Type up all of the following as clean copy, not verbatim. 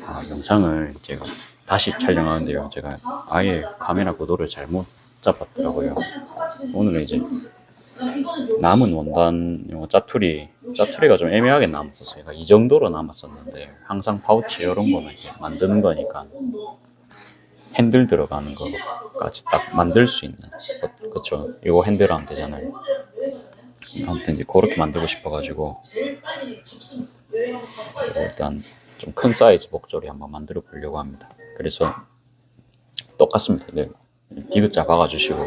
영상을 제가 다시 촬영하는데요. 제가 아예 카메라 구도를 잘못 잡았더라고요. 오늘은 이제 남은 원단 짜투리가 좀 애매하게 남았었어요. 이 정도로 남았었는데 항상 파우치 이런 거는 이제 만드는 거니까 핸들 들어가는 거까지 딱 만들 수 있는 그쵸? 이거 핸들하면 되잖아요. 아무튼 이제 그렇게 만들고 싶어가지고 일단 좀 큰 사이즈 목줄이 한번 만들어 보려고 합니다. 그래서 똑같습니다. 네. 디귿자 박아주시고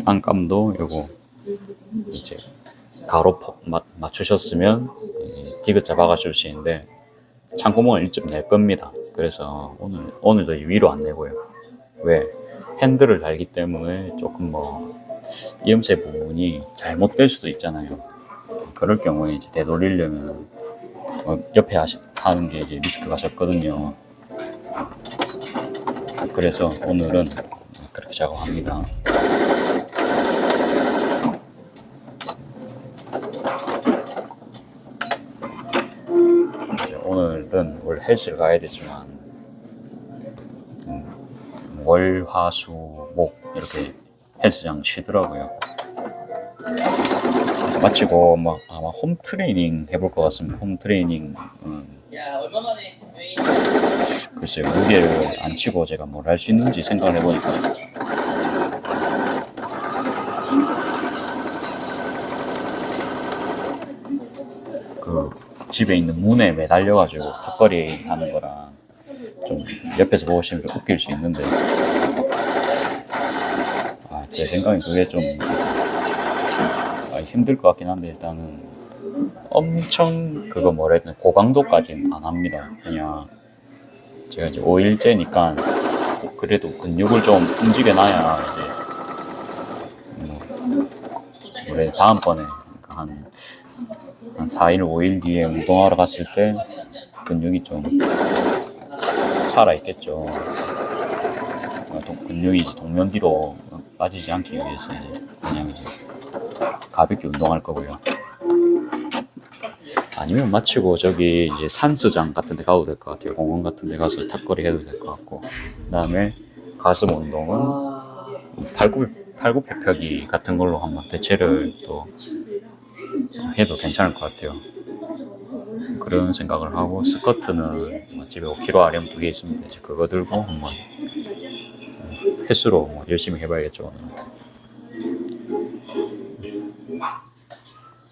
안감도 요거 이제 가로 맞추셨으면 디귿자 박아주시는데 창구멍을 1점 낼 겁니다. 그래서 오늘도 위로 안 내고요. 왜? 핸들을 달기 때문에 조금 이음새 부분이 잘못될 수도 있잖아요. 그럴 경우에 이제 되돌리려면 옆에 하는 게 이제 리스크가 적거든요. 그래서 오늘은 그렇게 작업합니다. 오늘은 원래 헬스를 가야 되지만 월, 화, 수, 목 이렇게 헬스장 쉬더라고요. 마치고 아마 홈트레이닝 해볼 것 같습니다. 홈트레이닝 글쎄요, 무게를 안 치고 제가 뭘 할 수 있는지 생각을 해보니까 그 집에 있는 문에 매달려가지고 턱걸이 하는 거랑 좀 옆에서 보시면 웃길 수 있는데 제 생각엔 그게 좀 힘들 것 같긴 한데 일단은 엄청 고강도까지는 안 합니다. 그냥 제가 이제 5일째니까 그래도 근육을 좀 움직여놔야 이제 원래 다음번에 한 4일, 5일 뒤에 운동하러 갔을 때 근육이 좀 살아있겠죠. 근육이 이제 동면 뒤로 빠지지 않기 위해서 그냥 이제 가볍게 운동할 거고요. 아니면 마치고 저기 이제 산수장 같은 데 가도 될 것 같아요. 공원 같은 데 가서 탁거리 해도 될 것 같고, 그 다음에 가슴 운동은 팔굽혀펴기 같은 걸로 한번 대체를 또 해도 괜찮을 것 같아요. 그런 생각을 하고, 스쿼트는 집에 5kg 아령 2개 있습니다. 이제 그거 들고 한번 횟수로 열심히 해봐야겠죠.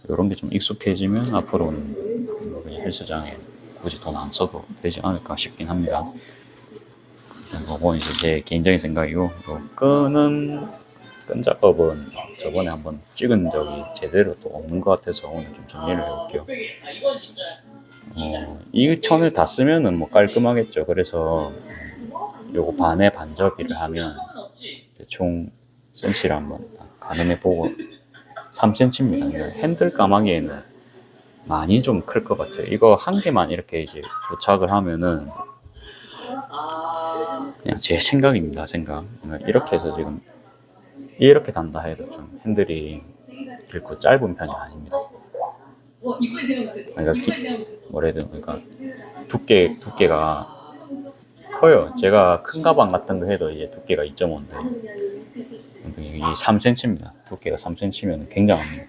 이런 게 좀 익숙해지면 앞으로는 그냥 헬스장에 굳이 돈 안 써도 되지 않을까 싶긴 합니다. 그건 이제 제 개인적인 생각이고, 끈 작업은 저번에 한번 찍은 적이 제대로 또 없는 것 같아서 오늘 좀 정리를 해볼게요. 이 천을 다 쓰면은 깔끔하겠죠. 그래서 요거 반에 반접이를 하면 대충 센치를 한번 가늠해보고 3cm입니다. 핸들 까마귀에는 많이 좀 클 것 같아요. 이거 한 개만 이렇게 이제 부착을 하면은 그냥 제 생각입니다. 이렇게 해서 지금 이렇게 단다 해도 좀 핸들이 길고 짧은 편이 아닙니다. 그러니까 두께가 커요. 제가 큰 가방 같은 거 해도 이제 두께가 2.5인데 이게 3cm입니다. 두께가 3cm면 굉장합니다.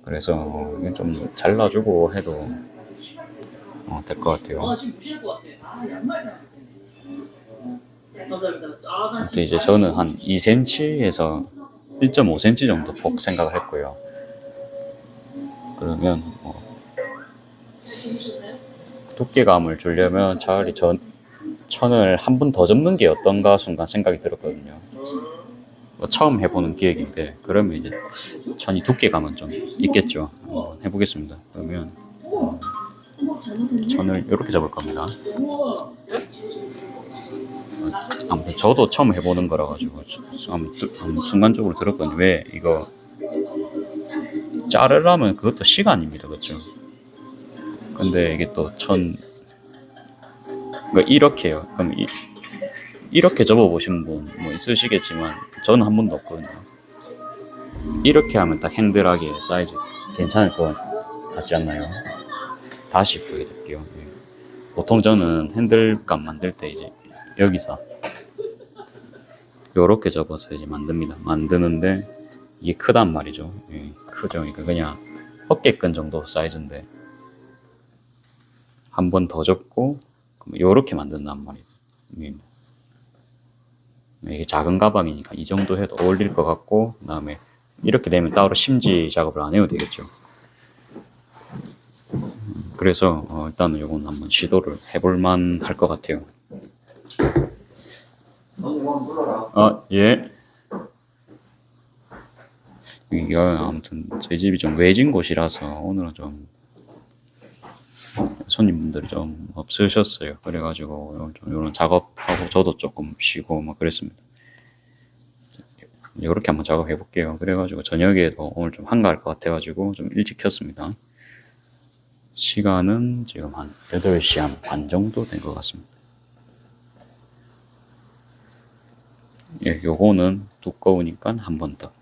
그래서 좀 잘라주고 해도 될 것 같아요. 또 이제 저는 한 2cm에서 1.5cm 정도 폭 생각을 했고요. 그러면 두께감을 주려면 차라리 천을 한 번 더 접는 게 어떤가 순간 생각이 들었거든요. 처음 해보는 기획인데 그러면 이제 천이 두께감은 좀 있겠죠. 해보겠습니다. 그러면 천을 이렇게 잡을 겁니다. 아무튼 저도 처음 해보는 거라 가지고 순간적으로 들었거든요. 왜 이거 자르려면 그것도 시간입니다. 그렇죠? 근데 이게 또 이렇게 해요. 그럼 이렇게 접어보신 분 있으시겠지만 저는 한 번도 없거든요. 이렇게 하면 딱 핸들하게 사이즈 괜찮을 것 같지 않나요? 다시 보여드릴게요. 보통 저는 핸들감 만들 때 이제 여기서 요렇게 접어서 이제 만듭니다. 만드는데 이게 크단 말이죠. 크죠. 그러니까 그냥 어깨끈 정도 사이즈인데 한 번 더 접고 요렇게 만든단 말이에요. 이게 작은 가방이니까 이 정도 해도 어울릴 것 같고, 그 다음에 이렇게 되면 따로 심지 작업을 안 해도 되겠죠. 그래서 일단은 요건 한번 시도를 해볼만 할 것 같아요. 예. 이게 아무튼 저희 집이 좀 외진 곳이라서 오늘은 좀 손님분들이 좀 없으셨어요. 그래가지고 좀 이런 작업하고 저도 조금 쉬고 막 그랬습니다. 이렇게 한번 작업해 볼게요. 그래가지고 저녁에도 오늘 좀 한가할 것 같아가지고 좀 일찍 켰습니다. 시간은 지금 한 8시 한 반 정도 된 것 같습니다. 예, 요거는 두꺼우니까 한 번 더.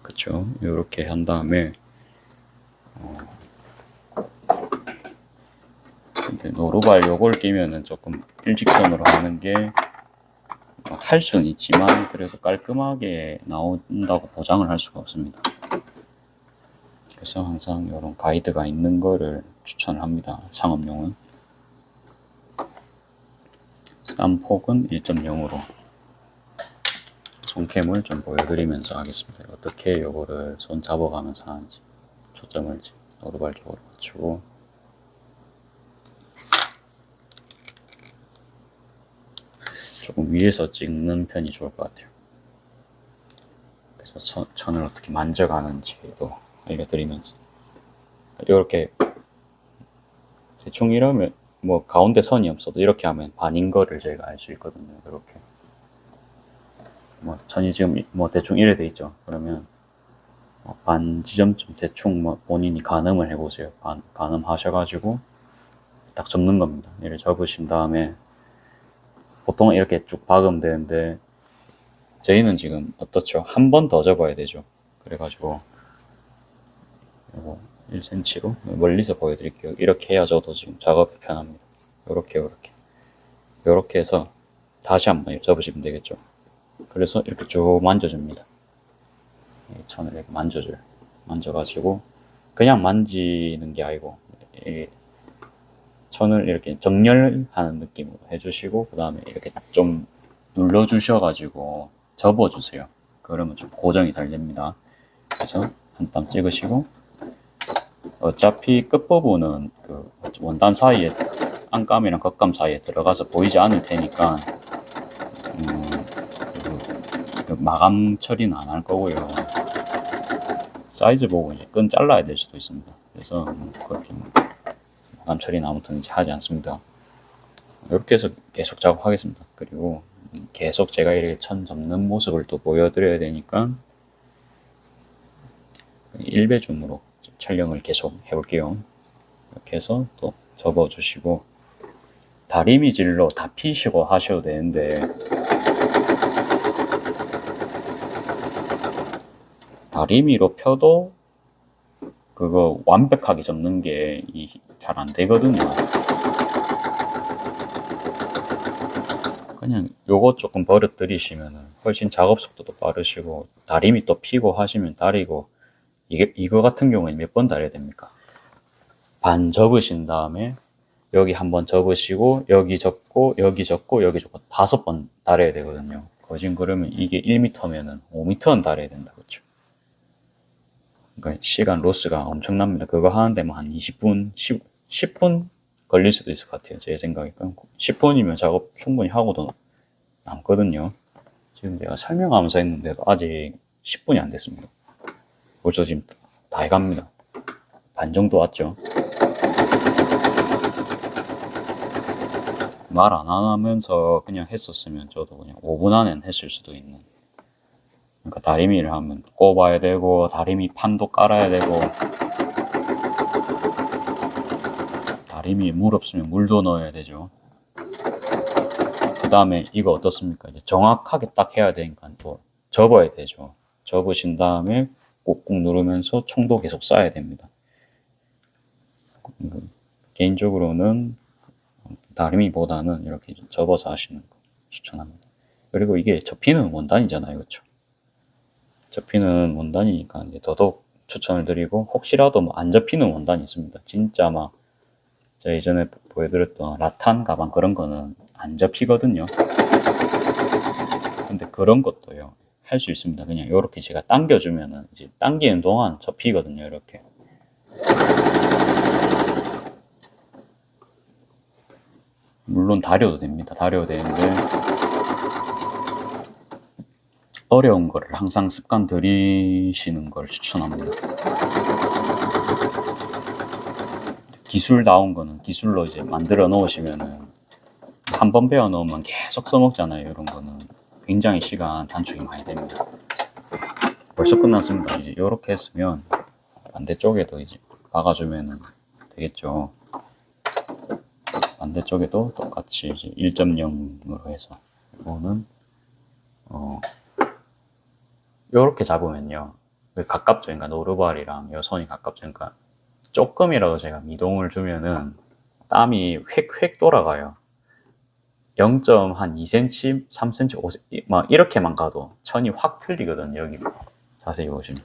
그쵸? 요렇게 한 다음에 근데 노루발 요걸 끼면은 조금 일직선으로 하는 게 할 수는 있지만 그래도 깔끔하게 나온다고 보장을 할 수가 없습니다. 그래서 항상 이런 가이드가 있는 거를 추천을 합니다. 상업용은. 땀폭은 1.0으로 손캠을 좀 보여드리면서 하겠습니다. 어떻게 요거를 손 잡아가면서 하는지 초점을 노루발 쪽으로 맞추고, 조금 위에서 찍는 편이 좋을 것 같아요. 그래서 천을 어떻게 만져가는지도 알려드리면서, 이렇게 대충 이러면 뭐 가운데 선이 없어도 이렇게 하면 반인 거를 저희가 알 수 있거든요. 이렇게 뭐 천이 지금 뭐 대충 이래 돼 있죠. 그러면 반 지점쯤 대충 뭐 본인이 가늠을 해보세요. 가늠하셔가지고 딱 접는 겁니다. 얘를 접으신 다음에 보통 이렇게 쭉 박으면 되는데 저희는 지금 어떻죠? 한 번 더 접어야 되죠. 그래가지고 이거 1cm로 멀리서 보여드릴게요. 이렇게 해야 저도 지금 작업이 편합니다. 요렇게 해서 다시 한번 접으시면 되겠죠. 그래서 이렇게 쭉 만져줍니다. 천을 이렇게 만져가지고 그냥 만지는 게 아니고 천을 이렇게 정렬하는 느낌으로 해주시고, 그 다음에 이렇게 좀 눌러주셔가지고 접어주세요. 그러면 좀 고정이 잘 됩니다. 그래서 한 땀 찍으시고, 어차피 끝부분은 그 원단 사이에 안감이랑 겉감 사이에 들어가서 보이지 않을 테니까 그 마감 처리는 안 할 거고요. 사이즈 보고 이제 끈 잘라야 될 수도 있습니다. 그래서 그렇게 마감 처리는 아무튼 이제 하지 않습니다. 이렇게 해서 계속 작업하겠습니다. 그리고 계속 제가 이렇게 천 접는 모습을 또 보여드려야 되니까 1배 줌으로 촬영을 계속 해볼게요. 이렇게 해서 또 접어주시고, 다리미질로 다 피시고 하셔도 되는데 다리미로 펴도 그거 완벽하게 접는 게 잘 안 되거든요. 그냥 요거 조금 버릇들이시면 훨씬 작업 속도도 빠르시고, 다리미 또 피고 하시면 다리고, 이거 같은 경우에 몇 번 다려야 됩니까? 반 접으신 다음에 여기 한번 접으시고 여기 접고 여기 접고 여기 접고 5번 다려야 되거든요. 거진 그러면 이게 1m면은 5m는 다려야 된다, 그렇죠? 그러니까 시간 로스가 엄청납니다. 그거 하는데 뭐 한 20분, 10분 걸릴 수도 있을 것 같아요. 제 생각에. 10분이면 작업 충분히 하고도 남거든요. 지금 제가 설명하면서 했는데도 아직 10분이 안 됐습니다. 벌써 지금 다 해갑니다. 반 정도 왔죠. 말 안 하면서 그냥 했었으면 저도 그냥 5분 안엔 했을 수도 있는. 그러니까 다리미를 하면 꼽아야 되고, 다리미 판도 깔아야 되고, 다리미에 물 없으면 물도 넣어야 되죠. 그 다음에 이거 어떻습니까? 이제 정확하게 딱 해야 되니까 또 접어야 되죠. 접으신 다음에 꾹꾹 누르면서 총도 계속 쏴야 됩니다. 개인적으로는 다리미보다는 이렇게 접어서 하시는 거 추천합니다. 그리고 이게 접히는 원단이잖아요, 그렇죠? 접히는 원단이니까 이제 더더욱 추천을 드리고, 혹시라도 뭐 안 접히는 원단이 있습니다. 진짜 막 제가 예전에 보여드렸던 라탄 가방 그런 거는 안 접히거든요. 근데 그런 것도요, 할 수 있습니다. 그냥 이렇게 제가 당겨주면은 이제 당기는 동안 접히거든요, 이렇게. 물론 다려도 됩니다. 다려도 되는데 어려운 거를 항상 습관 들이시는 걸 추천합니다. 기술다운 거는 기술로 이제 만들어 놓으시면은 한 번 배워 놓으면 계속 써먹잖아요. 이런 거는 굉장히 시간 단축이 많이 됩니다. 벌써 끝났습니다. 이제 이렇게 했으면 반대쪽에도 이제 박아주면 되겠죠. 반대쪽에도 똑같이 이제 1.0으로 해서, 이거는 이렇게 잡으면요, 가깝죠. 그러니까 노루발이랑 요 손이 가깝죠. 그러니까 조금이라도 제가 미동을 주면은 땀이 휙휙 돌아가요. 0.2cm, 3cm, 5cm 막 이렇게만 가도 천이 확 틀리거든요. 여기 자세히 보시면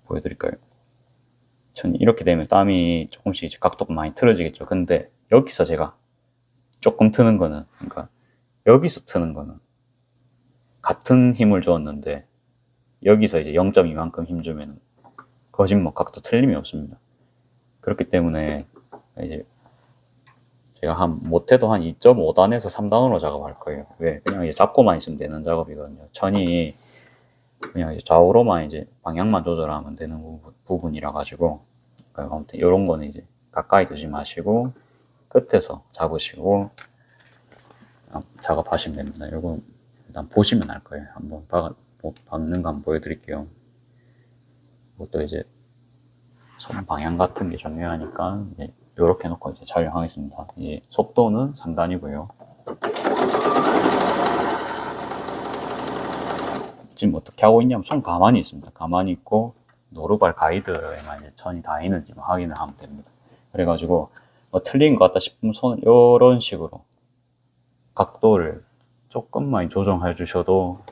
보여드릴까요? 천이 이렇게 되면 땀이 조금씩 각도가 많이 틀어지겠죠. 근데 여기서 제가 조금 트는 거는, 그러니까 여기서 트는 거는 같은 힘을 주었는데 여기서 이제 0.2만큼 힘 주면 거짓말 각도 틀림이 없습니다. 그렇기 때문에 이제 제가 못해도 한 2.5단에서 3단으로 작업할 거예요. 왜? 그냥 이제 잡고만 있으면 되는 작업이거든요. 천이 그냥 이제 좌우로만 이제 방향만 조절하면 되는 부분이라 가지고, 그러니까 아무튼 이런 거는 이제 가까이 두지 마시고 끝에서 잡으시고 작업하시면 됩니다. 이거 일단 보시면 알 거예요. 한번 박는 거 한번 보여드릴게요. 이것도 이제 손 방향 같은 게 중요하니까 이제 이렇게 놓고 이제 촬영하겠습니다. 이제 속도는 3단이고요. 지금 어떻게 하고 있냐면 손 가만히 있습니다. 가만히 있고 노루발 가이드에만 이제 천이 다 있는지 확인을 하면 됩니다. 그래가지고 뭐 틀린 것 같다 싶으면 손을 이런 식으로 각도를 조금만 조정해 주셔도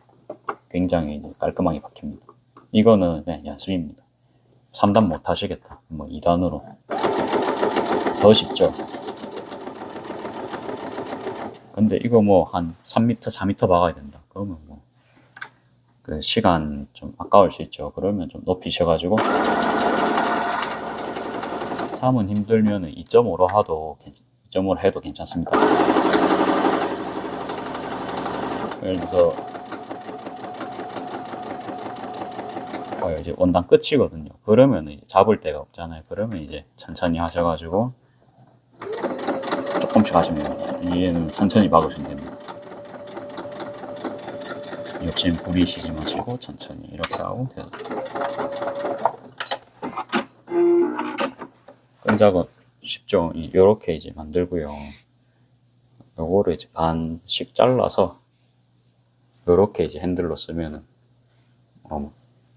굉장히 깔끔하게 박힙니다. 이거는 그냥 연습입니다. 3단 못 하시겠다, 뭐 2단으로 더 쉽죠. 근데 이거 뭐 한 3m, 4m 박아야 된다. 그러면 뭐 그 시간 좀 아까울 수 있죠. 그러면 좀 높이셔가지고 3은 힘들면 2.5로 해도 괜찮습니다. 예를 들어서 이제 원단 끝이거든요. 그러면 이제 잡을 데가 없잖아요. 그러면 이제 천천히 하셔가지고 조금씩 하시면 됩니다. 얘는 천천히 박으시면 됩니다. 욕심 부리시지 마시고 천천히 이렇게 하고 돼요. 끈작업 쉽죠? 이렇게 이제 만들고요. 요거를 이제 반씩 잘라서 이렇게 이제 핸들로 쓰면은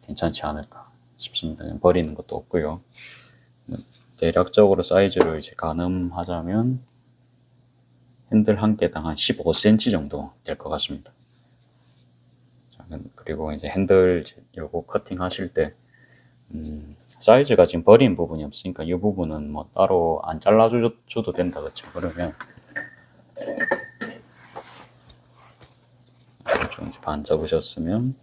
괜찮지 않을까 싶습니다. 그냥 버리는 것도 없고요. 대략적으로 사이즈를 이제 가늠하자면 핸들 한 개당 한 15cm 정도 될 것 같습니다. 그리고 이제 핸들 요거 커팅 하실 때 사이즈가 지금 버린 부분이 없으니까 이 부분은 뭐 따로 안 잘라줘도 된다, 그렇죠? 그러면 좀 이제 반 접으셨으면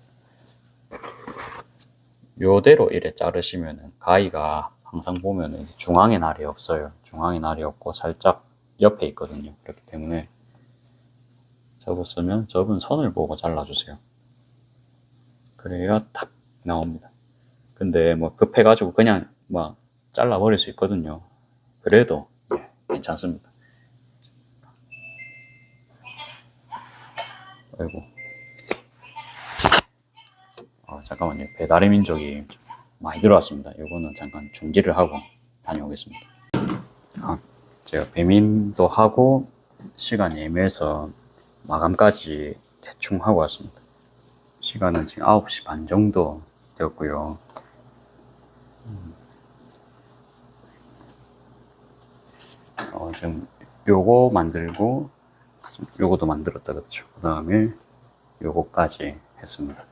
요대로 이래 자르시면은 가위가 항상 보면은 중앙에 날이 없어요. 중앙에 날이 없고 살짝 옆에 있거든요. 그렇기 때문에 접었으면 접은 선을 보고 잘라주세요. 그래야 딱 나옵니다. 근데 뭐 급해가지고 그냥 막 잘라버릴 수 있거든요. 그래도 괜찮습니다. 아이고. 잠깐만요. 배달의 민족이 많이 들어왔습니다. 이거는 잠깐 중지를 하고 다녀오겠습니다. 제가 배민도 하고 시간이 애매해서 마감까지 대충 하고 왔습니다. 시간은 지금 9시 반 정도 되었고요. 지금 요거 만들고 요거도 만들었다 그렇죠. 그 다음에 요거까지 했습니다.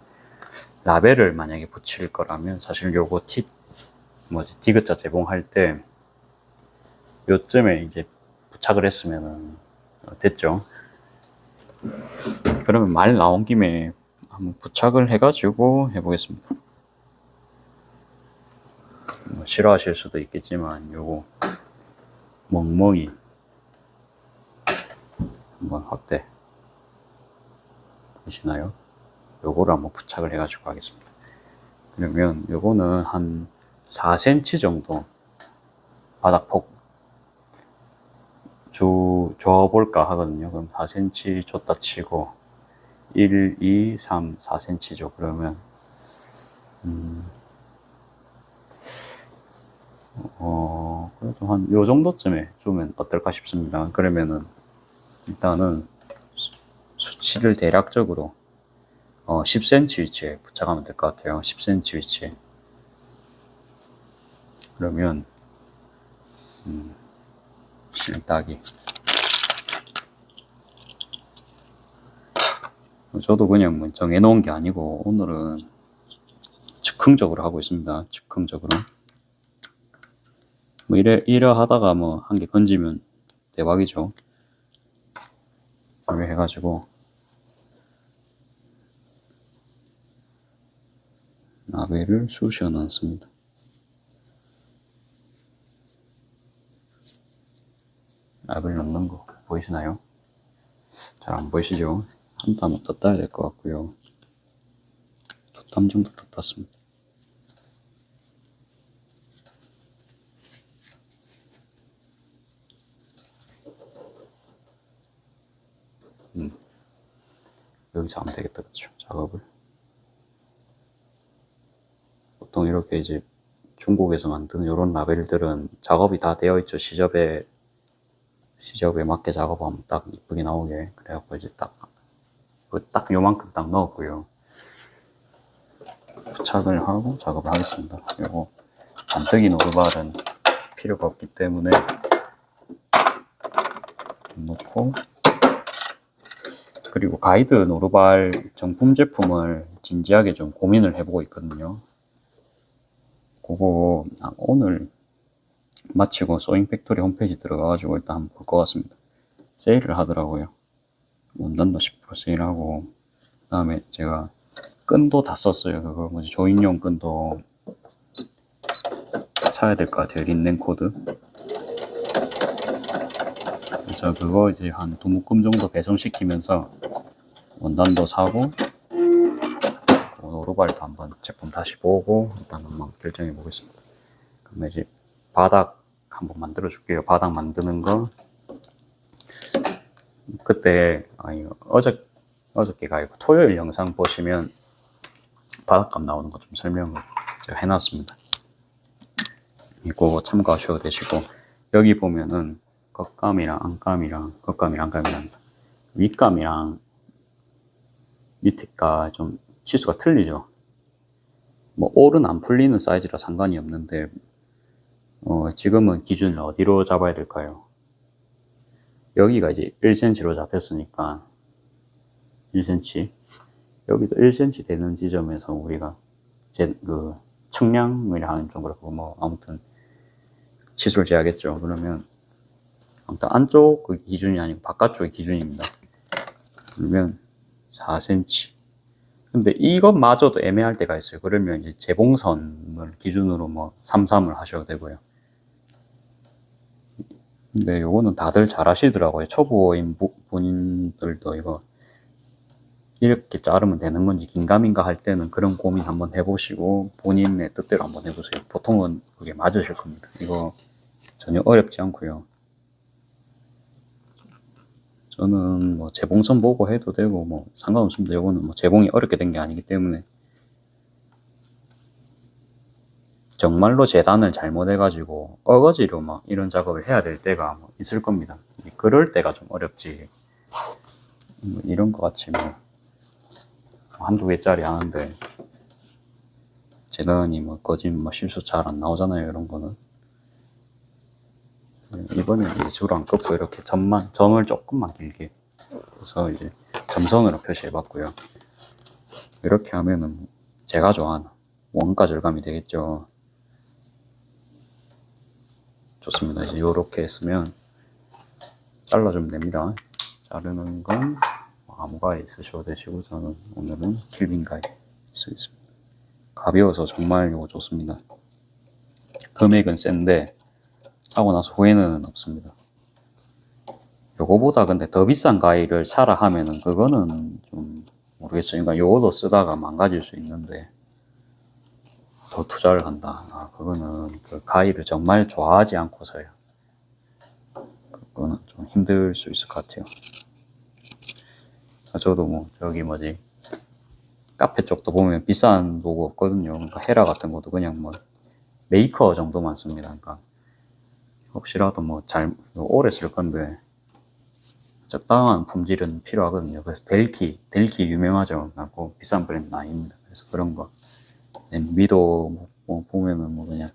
라벨을 만약에 붙일 거라면 사실 요거 디귿자 재봉할 때 요쯤에 이제 부착을 했으면 됐죠. 그러면 말 나온 김에 한번 부착을 해가지고 해보겠습니다. 싫어하실 수도 있겠지만 요거 멍멍이 한번 확대 보시나요? 요거를 한번 부착을 해가지고 하겠습니다. 그러면 요거는 한 4cm 정도 바닥폭 줘볼까 하거든요. 그럼 4cm 줬다 치고 1, 2, 3, 4cm죠. 그러면 그래도 한 요 정도쯤에 주면 어떨까 싶습니다. 그러면은 일단은 수치를 대략적으로 10cm 위치에 부착하면 될 것 같아요. 10cm 위치에. 그러면 실따기. 저도 그냥 뭐 정해놓은 게 아니고 오늘은 즉흥적으로 하고 있습니다. 즉흥적으로. 뭐 이래 하다가 뭐 한 개 건지면 대박이죠. 이렇게 해가지고 라벨을 쑤셔 넣습니다. 라벨 넣는 거 보이시나요? 잘 안 보이시죠? 한 땀은 더 따야 될 것 같고요. 2땀 정도 더 땄습니다. 여기서 하면 되겠다, 그쵸? 작업을. 보통 이렇게 이제 중국에서 만드는 이런 라벨들은 작업이 다 되어 있죠. 시접에 맞게 작업하면 딱 이쁘게 나오게. 그래갖고 이제 딱 요만큼 딱 넣었고요. 부착을 하고 작업을 하겠습니다. 요거 반뜨기 노루발은 필요가 없기 때문에 놓고, 그리고 가이드 노루발 정품 제품을 진지하게 좀 고민을 해보고 있거든요. 그거 오늘 마치고 소잉 팩토리 홈페이지 들어가가지고 일단 한번 볼 것 같습니다. 세일을 하더라고요. 원단도 10% 세일하고, 그 다음에 제가 끈도 다 썼어요. 그거 뭐지, 조인용 끈도 사야 될 것 같아요. 린넨 코드. 그래서 그거 이제 한 2묶음 정도 배송시키면서 원단도 사고 노루발도 한번 제품 다시 보고 일단 한번 결정해 보겠습니다. 그러면 이제 바닥 한번 만들어 줄게요. 바닥 만드는 거 그때 어저께가 아니고 토요일 영상 보시면 바닥감 나오는 거 좀 설명을 제가 해놨습니다. 이거 참고하셔도 되시고, 여기 보면은 겉감이랑 안감이랑 윗감이랑 밑에가 좀 치수가 틀리죠. 뭐 올은 안 풀리는 사이즈라 상관이 없는데 지금은 기준을 어디로 잡아야 될까요? 여기가 이제 1cm로 잡혔으니까 1cm, 여기도 1cm 되는 지점에서 우리가 측량을 하는 좀 그렇고, 뭐 아무튼 치수를 재야겠죠. 그러면 아무튼 안쪽 그 기준이 아니고 바깥쪽의 기준입니다. 그러면 4cm. 근데 이것마저도 애매할 때가 있어요. 그러면 이제 재봉선을 기준으로 뭐 33을 하셔도 되고요. 근데 요거는 다들 잘 하시더라고요. 초보인 본인들도 이거 이렇게 자르면 되는 건지 긴가민가 할 때는 그런 고민 한번 해보시고 본인의 뜻대로 한번 해보세요. 보통은 그게 맞으실 겁니다. 이거 전혀 어렵지 않고요. 저는 뭐 재봉선 보고 해도 되고 뭐 상관없습니다. 이거는 뭐 재봉이 어렵게 된 게 아니기 때문에. 정말로 재단을 잘못해가지고 어거지로 막 이런 작업을 해야 될 때가 뭐 있을 겁니다. 그럴 때가 좀 어렵지. 뭐 이런 거 같이 뭐 한두 개짜리 하는데 재단이 뭐 거진 뭐 실수 잘 안 나오잖아요. 이런 거는. 이번에 이제 줄 안 긋고 이렇게 점을 조금만 길게 해서 이제 점선으로 표시해 봤고요. 이렇게 하면은 제가 좋아하는 원가 절감이 되겠죠. 좋습니다. 이제 이렇게 했으면 잘라주면 됩니다. 자르는 건 아무 가위 쓰셔도 되시고, 저는 오늘은 킬빈 가위 쓰겠습니다. 가벼워서 정말 이거 좋습니다. 금액은 센데 사고 나서 후회는 없습니다. 요거보다 근데 더 비싼 가위를 사라 하면은 그거는 좀 모르겠어요. 그러니까 요거도 쓰다가 망가질 수 있는데 더 투자를 한다. 그거는 그 가위를 정말 좋아하지 않고서요. 그거는 좀 힘들 수 있을 것 같아요. 저도 뭐 저기 뭐지 카페 쪽도 보면 비싼 도구 없거든요. 그러니까 헤라 같은 것도 그냥 뭐 메이커 정도만 씁니다. 그러니까 혹시라도 뭐 잘 오래 쓸 건데 적당한 품질은 필요하거든요. 그래서 델키 유명하죠. 뭐 비싼 브랜드는 아닙니다. 그래서 그런 거 미도 뭐 보면은 뭐 그냥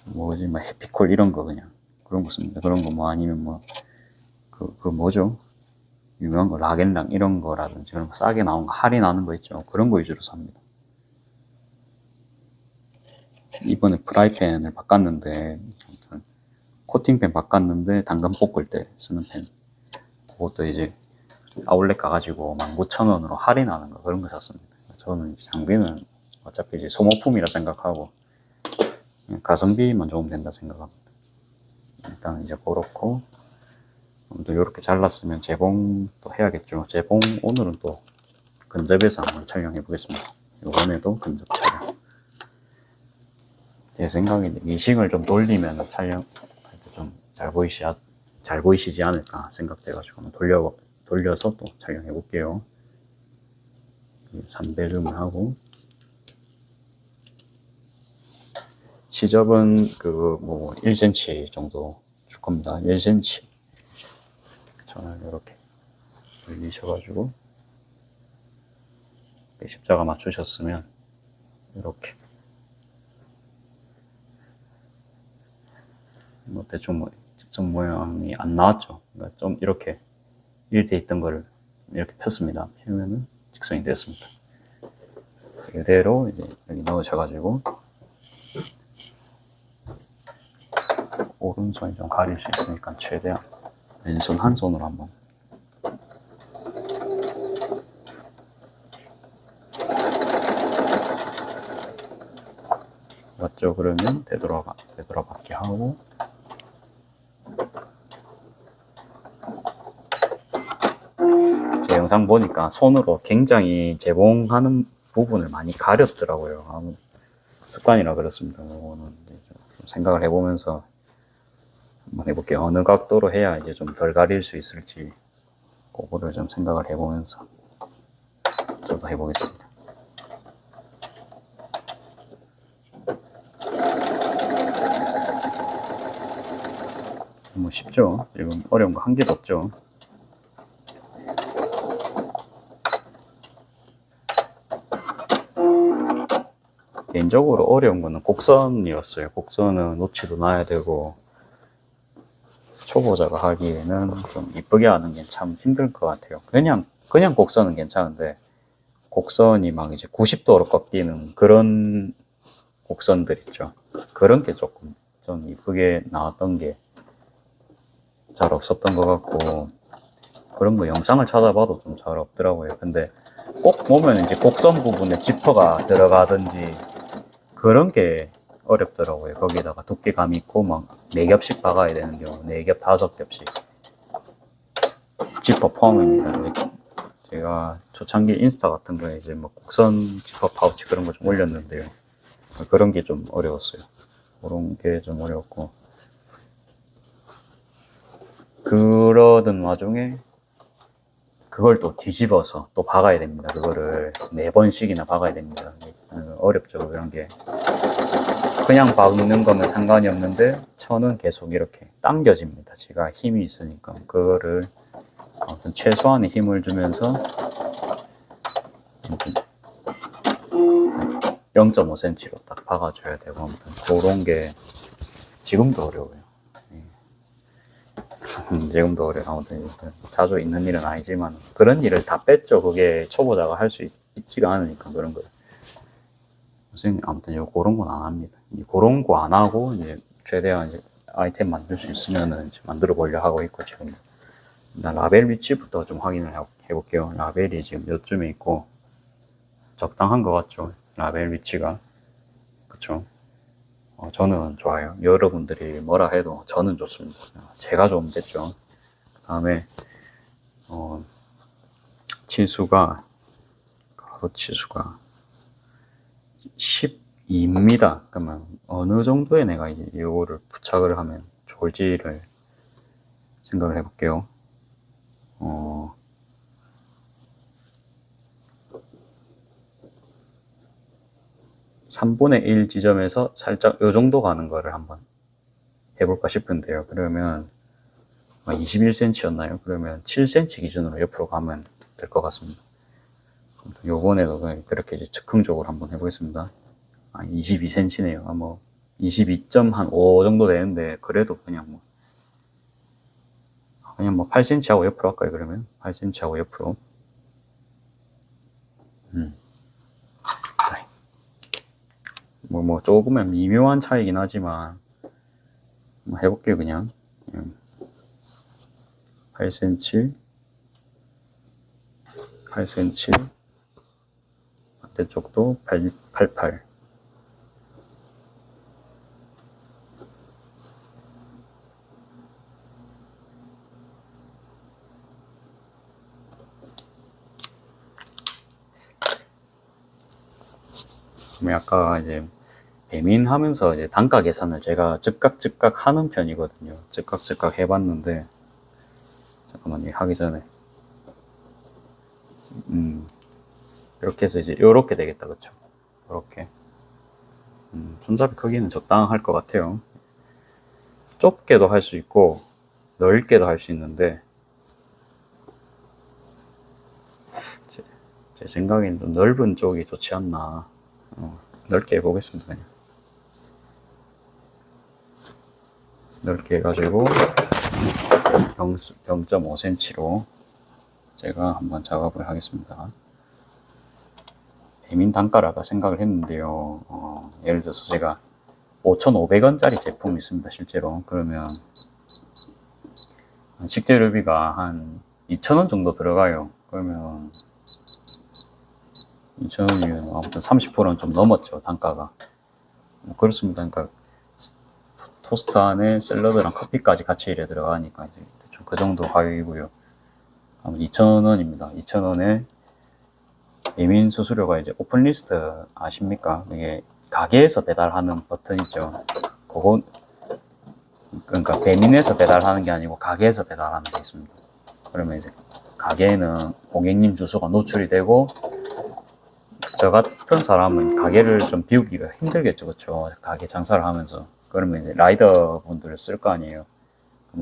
뭐지 뭐 해피콜 이런 거 그냥 그런 거 씁니다. 그런 거 뭐 아니면 뭐 그 뭐죠? 유명한 거 락앤락 이런 거라든지 그런 거 싸게 나온 거 할인하는 거 있죠. 그런 거 위주로 삽니다. 이번에 프라이팬을 바꿨는데 코팅팬 바꿨는데 당근 볶을 때 쓰는 팬 그것도 이제 아울렛 가가지고 19,000원으로 할인하는 거 그런 거 샀습니다. 저는 장비는 어차피 이제 소모품이라 생각하고 가성비만 좋으면 된다 생각합니다. 일단 이제 그렇고 또 이렇게 잘랐으면 재봉도 해야겠죠. 재봉 오늘은 또 근접해서 한번 촬영해 보겠습니다. 이번에도 근접 촬영. 제 생각에 미싱을 좀 돌리면 촬영할 때 좀 잘 보이시지 않을까 생각돼가지고 한번 돌려서 또 촬영해 볼게요. 3배름을 하고 시접은 그 뭐 1cm 정도 줄 겁니다. 1cm. 저는 이렇게 돌리셔가지고 십자가 맞추셨으면 이렇게 뭐 대충 뭐 직선 모양이 안 나왔죠. 그러니까 좀 이렇게 일대 있던 거를 이렇게 폈습니다. 펴면은 직선이 됐습니다. 이대로 이제 여기 넣으셔가지고 오른손이 좀 가릴 수 있으니까 최대한 왼손 한 손으로 한번 맞죠? 그러면 되돌아받게 하고 제 영상 보니까 손으로 굉장히 재봉하는 부분을 많이 가렸더라고요. 습관이라 그렇습니다. 이거는 좀 생각을 해보면서 한번 해볼게요. 어느 각도로 해야 이제 좀 덜 가릴 수 있을지 그거를 좀 생각을 해보면서 저도 해보겠습니다. 뭐 쉽죠? 지금 어려운 거 한 개도 없죠? 개인적으로 어려운 거는 곡선이었어요. 곡선은 노치도 놔야 되고 초보자가 하기에는 좀 이쁘게 하는 게 참 힘들 것 같아요. 그냥 곡선은 괜찮은데 곡선이 막 이제 90도로 꺾이는 그런 곡선들 있죠. 그런 게 조금 좀 이쁘게 나왔던 게 잘 없었던 것 같고 그런 거 영상을 찾아봐도 좀 잘 없더라고요. 근데 꼭 보면 이제 곡선 부분에 지퍼가 들어가든지 그런 게 어렵더라고요. 거기다가 두께감이 있고 막 4겹씩 박아야 되는 경우 4겹, 5겹씩 지퍼 포함입니다. 제가 초창기 인스타 같은 거에 이제 뭐 곡선 지퍼 파우치 그런 거 좀 올렸는데요. 그런 게 좀 어려웠어요. 그런 게 좀 어려웠고 그러던 와중에 그걸 또 뒤집어서 또 박아야 됩니다. 그거를 4번씩이나 박아야 됩니다. 어렵죠. 그런 게 그냥 박는 거면 상관이 없는데 천은 계속 이렇게 당겨집니다. 제가 힘이 있으니까 그거를 아무튼 최소한의 힘을 주면서 0.5cm로 딱 박아줘야 되고, 아무튼 그런 게 지금도 어려워요. 지금도 어려워. 아무튼 자주 있는 일은 아니지만 그런 일을 다 뺐죠. 그게 초보자가 할 수 있지가 않으니까 그런 거예요. 선생님 아무튼 그런 건 안 합니다. 그런 거 안 하고 이제 최대한 이제 아이템 만들 수 있으면은 만들어 보려 하고 있고 지금 일단 라벨 위치부터 좀 확인을 해볼게요. 라벨이 지금 요쯤에 있고 적당한 것 같죠? 라벨 위치가 그쵸? 저는 좋아요. 여러분들이 뭐라 해도 저는 좋습니다. 제가 좋으면 됐죠. 그 다음에 치수가 가로 치수가 12입니다. 그러면 어느 정도에 내가 이제 이거를 부착을 하면 좋을지를 생각을 해볼게요. 3분의 1 지점에서 살짝 요 정도 가는 거를 한번 해볼까 싶은데요. 그러면 21cm였나요? 그러면 7cm 기준으로 옆으로 가면 될 것 같습니다. 요번에도 그렇게 이제 즉흥적으로 한번 해보겠습니다. 22cm네요. 22.5 정도 되는데 그래도 그냥 8cm 하고 옆으로 할까요? 그러면 8cm 하고 옆으로. 조금은 미묘한 차이긴 하지만 해볼게요. 그냥 8cm 8cm 반대쪽도 88 아까 이제 배민하면서 이제 단가 계산을 제가 즉각 하는 편이거든요. 즉각 해봤는데 잠깐만요. 하기 전에 이렇게 해서 이제 요렇게 되겠다. 그쵸? 요렇게 손잡이 크기는 적당할 것 같아요. 좁게도 할 수 있고 넓게도 할 수 있는데 제 생각에는 좀 넓은 쪽이 좋지 않나. 넓게 해보겠습니다. 그냥 넓게 해가지고 0.5cm로 제가 한번 작업을 하겠습니다. 배민 단가를 아까 생각을 했는데요. 예를 들어서 제가 5,500원짜리 제품이 있습니다. 실제로. 그러면 식재료비가 한 2,000원 정도 들어가요. 그러면 2,000원이면 아무튼 30%는 좀 넘었죠. 단가가. 그렇습니다. 그러니까 토스트 안에 샐러드랑 커피까지 같이 이래 들어가니까 이제 대충 그 정도 가격이고요. 2,000원입니다. 2,000원에 배민 수수료가 이제 오픈리스트 아십니까? 이게 가게에서 배달하는 버튼 있죠. 그건 그러니까 배민에서 배달하는 게 아니고 가게에서 배달하는 게 있습니다. 그러면 이제 가게에는 고객님 주소가 노출이 되고 저 같은 사람은 가게를 좀 비우기가 힘들겠죠. 그렇죠? 가게 장사를 하면서 그러면 이제 라이더 분들을 쓸 거 아니에요.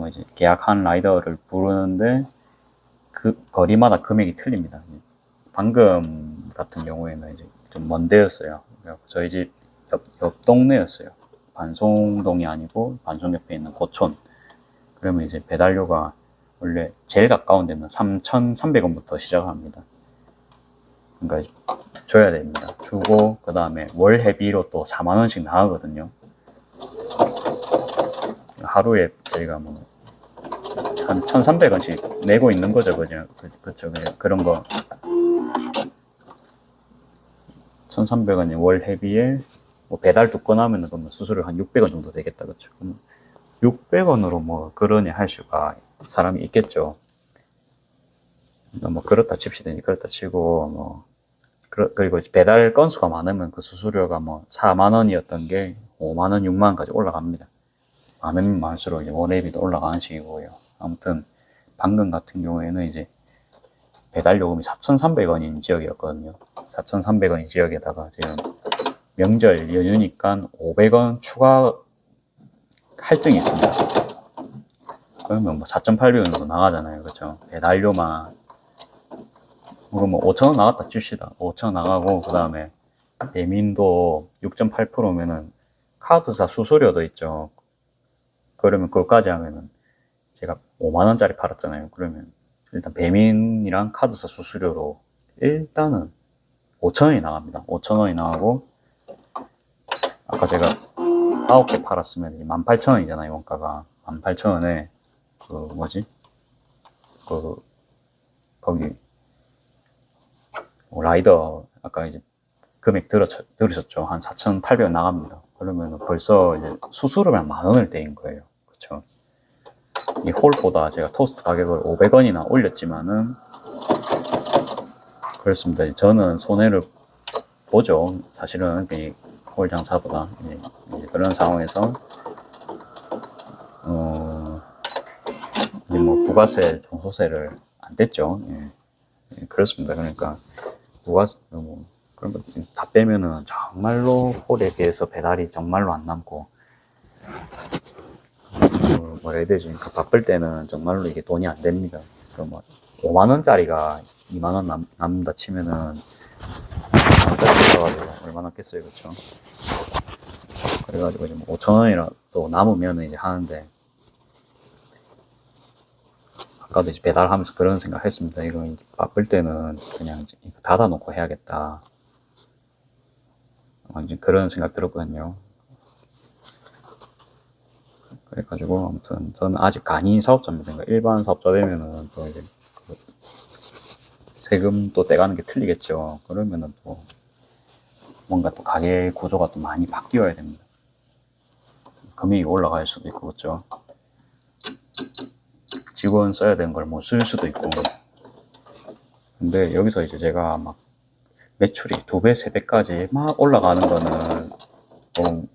이제 계약한 라이더를 부르는데 그 거리마다 금액이 틀립니다. 방금 같은 경우에는 이제 좀 먼 데였어요. 저희 집 옆 동네였어요. 반송동이 아니고 반송 옆에 있는 고촌. 그러면 이제 배달료가 원래 제일 가까운 데는 3,300원부터 시작합니다. 그러니까 줘야 됩니다. 주고 그 다음에 월 회비로 또 4만원씩 나가거든요. 하루에 저희가 한 1,300원씩 내고 있는 거죠. 그죠? 그런 거 1,300원이 월 회비에 배달 2건 하면은 그러면 수수료 한 600원 정도 되겠다. 그렇죠? 600원으로 그러니 할 수가 사람이 있겠죠. 그렇다 칩시다. 그렇다 치고 그리고 배달 건수가 많으면 그 수수료가 4만원이었던 게 5만원, 6만원까지 올라갑니다. 많으면 많을수록 이제 원회비도 올라가는 식이고요. 아무튼 방금 같은 경우에는 이제 배달 요금이 4,300원인 지역이었거든요. 4,300원인 지역에다가 지금 명절 연휴니까 500원 추가 할증이 있습니다. 그러면 4,800원 정도 나가잖아요. 그렇죠? 배달료만 뭐 5,000원 나갔다 칩시다. 5,000원 나가고 그 다음에 배민도 6.8%면은 카드사 수수료도 있죠. 그러면 그것까지 하면은 제가 5만 원짜리 팔았잖아요. 그러면 일단 배민이랑 카드사 수수료로 일단은 5,000원이 나갑니다. 5,000원이 나가고 아까 제가 9개 팔았으면 18,000원이잖아요. 원가가 18,000원에 그 뭐지? 그 거기 라이더 아까 이제 금액 들으셨죠? 한 4,800원 나갑니다. 그러면 벌써 이제 수수료만 10,000원을 떼인 거예요. 그쵸? 이 홀보다 제가 토스트 가격을 500원이나 올렸지만은 그렇습니다. 저는 손해를 보죠. 사실은 이 홀 장사보다 이제 그런 상황에서 이제 뭐 부가세, 종소세를 안 뗐죠. 예, 그렇습니다. 그러니까 부가세 뭐 그런 거 다 빼면은 정말로 홀에 비해서 배달이 정말로 안 남고 뭐라 해야 되지? 그러니까 바쁠 때는 정말로 이게 돈이 안 됩니다. 뭐 5만 원짜리가 2만 원 남는다 치면은 얼마나 겠어요, 그렇죠? 그래가지고 이제 5천 원이라도 남으면 이제 하는데 아까도 이제 배달하면서 그런 생각했습니다. 이거 이제 바쁠 때는 그냥 이제 닫아놓고 해야겠다. 이제 그런 생각 들었거든요. 그래가지고 아무튼 저는 아직 간이 사업자입니다. 그러니까 일반 사업자 되면은 또 이제 세금 또 떼가는 게 틀리겠죠. 그러면은 또 뭔가 또 가게 구조가 또 많이 바뀌어야 됩니다. 금액이 올라갈 수도 있고 그렇죠. 직원 써야 되는 걸 못 쓸 수도 있고. 근데 여기서 이제 제가 막 매출이 2배, 3배까지 막 올라가는 거는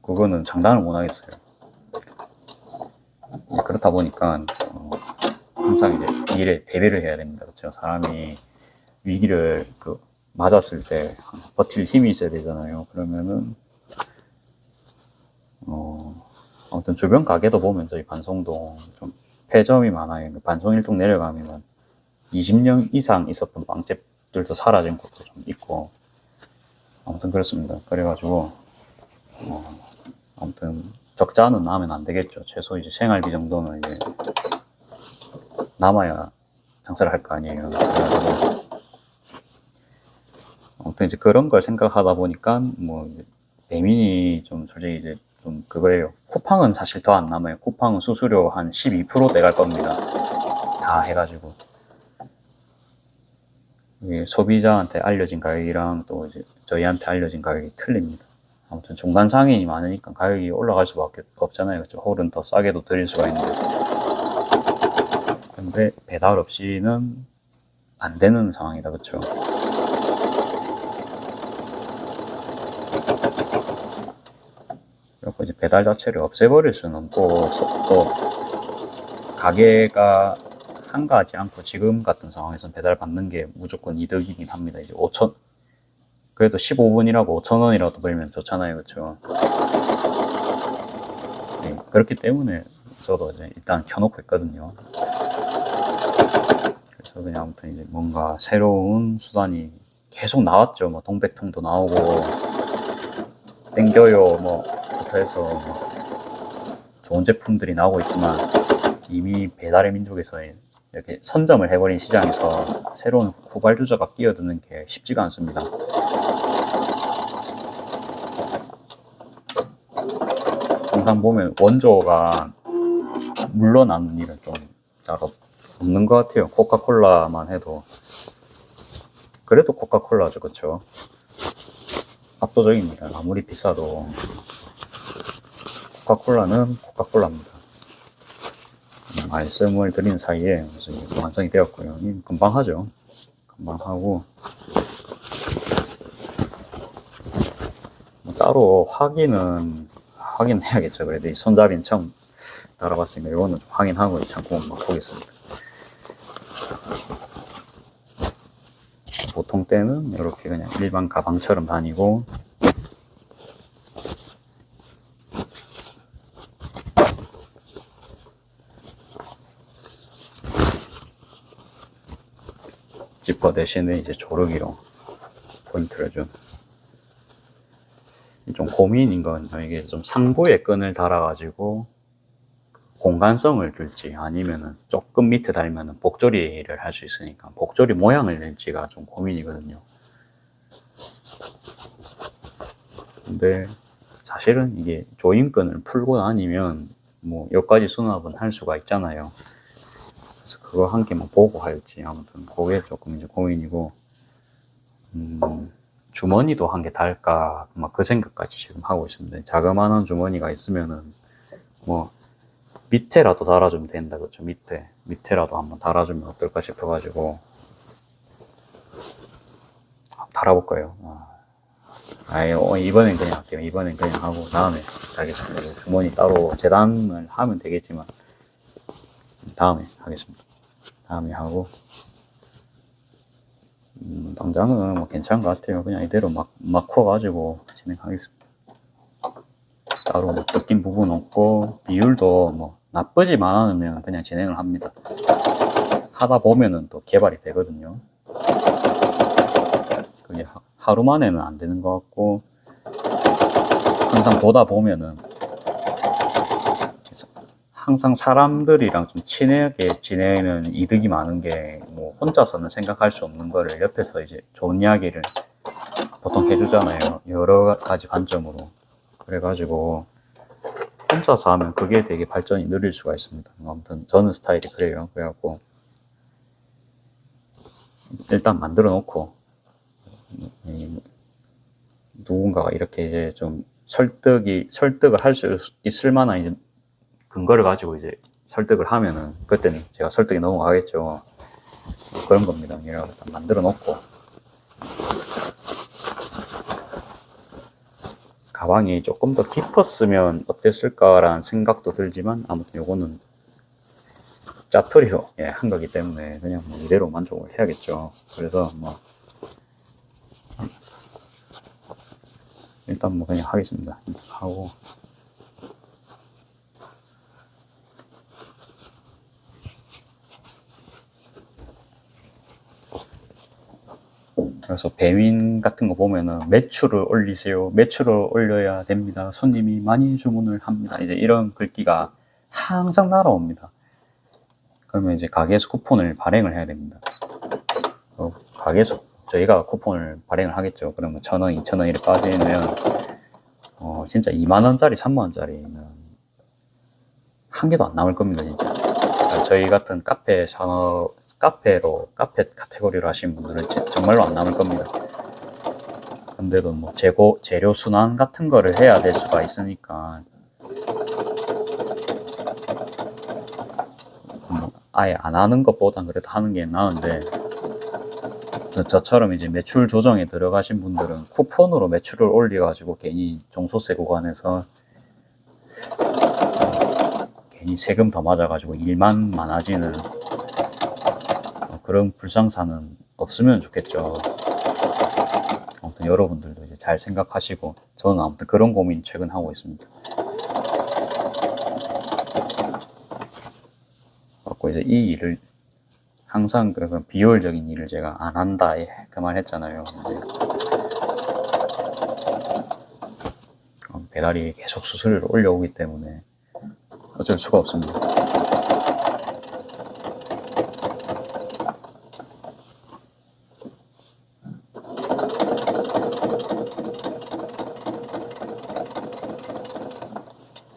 그거는 장담을 못 하겠어요. 그렇다 보니까 항상 이제 일에 대비를 해야 됩니다. 그렇죠. 사람이 위기를 맞았을 때 버틸 힘이 있어야 되잖아요. 그러면은 아무튼 주변 가게도 보면 저희 반송동 좀 폐점이 많아요. 반송 일동 내려가면 20년 이상 있었던 빵집들도 사라진 곳도 좀 있고 아무튼 그렇습니다. 그래가지고 아무튼 적자는 나면 안 되겠죠. 최소 이제 생활비 정도는 이제 남아야 장사를 할 거 아니에요. 그래가지고 아무튼 이제 그런 걸 생각하다 보니까 뭐 배민이 좀 솔직히 이제 좀 그거예요. 쿠팡은 사실 더 안 남아요. 쿠팡은 수수료 한 12% 떼갈 겁니다. 다 해가지고 소비자한테 알려진 가격이랑 또 이제 저희한테 알려진 가격이 틀립니다. 아무튼 중간 상인이 많으니까 가격이 올라갈 수밖에 없잖아요. 그렇죠? 홀은 더 싸게도 드릴 수가 있는데 근데 배달 없이는 안 되는 상황이다. 그렇죠? 그리고 이제 배달 자체를 없애버릴 수는 없고 또 가게가 한가하지 않고 지금 같은 상황에서는 배달 받는 게 무조건 이득이긴 합니다. 이제 5천 그래도 15분이라고 5,000원이라도 벌면 좋잖아요. 그렇죠? 네, 그렇기 때문에 저도 이제 일단 켜놓고 있거든요. 그래서 그냥 아무튼 이제 뭔가 새로운 수단이 계속 나왔죠. 뭐 동백통도 나오고 땡겨요 뭐부터 해서 좋은 제품들이 나오고 있지만 이미 배달의 민족에서 이렇게 선점을 해버린 시장에서 새로운 후발주자가 끼어드는 게 쉽지가 않습니다. 항상 보면 원조가 물러나는 일은 좀 잘 없는 것 같아요. 코카콜라만 해도 그래도 코카콜라죠. 그렇죠? 압도적입니다. 아무리 비싸도 코카콜라는 코카콜라입니다. 말씀을 드린 사이에 무슨 완성이 되었고요. 금방 하죠. 금방 하고 따로 확인해야겠죠. 그래도 이 손잡이는 처음 달아봤으니까 이거는 좀 확인하고 잠깐 보겠습니다. 보통 때는 이렇게 그냥 일반 가방처럼 다니고 지퍼 대신에 이제 조르기로 포인트를 준. 좀 고민인 건 이게 좀 상부에 끈을 달아가지고 공간성을 줄지 아니면은 조금 밑에 달면은 복조리를 할 수 있으니까 복조리 모양을 낼지가 좀 고민이거든요. 근데 사실은 이게 조임끈을 풀고 다니면 뭐 여기까지 수납은 할 수가 있잖아요. 그래서 그거 한 개만 보고 할지 아무튼 그게 조금 이제 고민이고, 주머니도 한 개 달까 막 그 생각까지 지금 하고 있습니다. 자그마한 주머니가 있으면은 뭐 밑에라도 달아주면 된다, 그렇죠? 밑에라도 한번 달아주면 어떨까 싶어가지고 달아볼까요? 이번엔 그냥 할게요. 이번엔 그냥 하고 다음에 알겠습니다. 주머니 따로 재단을 하면 되겠지만 다음에 하겠습니다. 다음에 하고, 당장은 뭐 괜찮은 것 같아요. 그냥 이대로 막 커가지고 진행하겠습니다. 따로 뭐 뜯긴 부분 없고, 비율도 뭐 나쁘지만 않으면 그냥 진행을 합니다. 하다 보면은 또 개발이 되거든요. 그게 하루 만에는 안 되는 것 같고, 항상 보다 보면은 항상 사람들이랑 좀 친하게 지내는 이득이 많은 게, 뭐 혼자서는 생각할 수 없는 거를 옆에서 이제 좋은 이야기를 보통 해주잖아요. 여러 가지 관점으로. 그래가지고 혼자서 하면 그게 되게 발전이 느릴 수가 있습니다. 아무튼 저는 스타일이 그래요. 그래갖고 일단 만들어 놓고 누군가가 이렇게 이제 좀 설득을 할 수 있을 만한 이제 근거를 가지고 이제 설득을 하면은 그때는 제가 설득이 넘어가겠죠. 그런 겁니다. 이렇게 만들어 놓고 가방이 조금 더 깊었으면 어땠을까라는 생각도 들지만, 아무튼 요거는 짜투리로 한 거기 때문에 그냥 뭐 이대로 만족을 해야겠죠. 그래서 뭐 일단 뭐 그냥 하겠습니다. 하고 그래서 배민 같은 거 보면은 매출을 올리세요. 매출을 올려야 됩니다. 손님이 많이 주문을 합니다. 이제 이런 글귀가 항상 날아옵니다. 그러면 이제 가게에서 쿠폰을 발행을 해야 됩니다. 가게에서 저희가 쿠폰을 발행을 하겠죠. 그러면 1,000원, 2,000원 이렇게 빠지면 진짜 2만원짜리, 3만원짜리는 한 개도 안 남을 겁니다, 진짜. 저희 같은 카페 카테고리로 하시는 분들은 정말로 안 남을 겁니다. 근데도 뭐 재료 순환 같은 거를 해야 될 수가 있으니까 뭐 아예 안 하는 것보단 그래도 하는 게 나은데, 저처럼 이제 매출 조정에 들어가신 분들은 쿠폰으로 매출을 올려가지고 괜히 종소세 구간에서 괜히 세금 더 맞아가지고 일만 많아지는 그런 불상사는 없으면 좋겠죠. 아무튼 여러분들도 이제 잘 생각하시고, 저는 아무튼 그런 고민 최근 하고 있습니다. 그래서 이제 이 일을 항상 그런 비효율적인 일을 제가 안 한다 그 말 했잖아요. 배달이 계속 수수료를 올려오기 때문에 어쩔 수가 없습니다.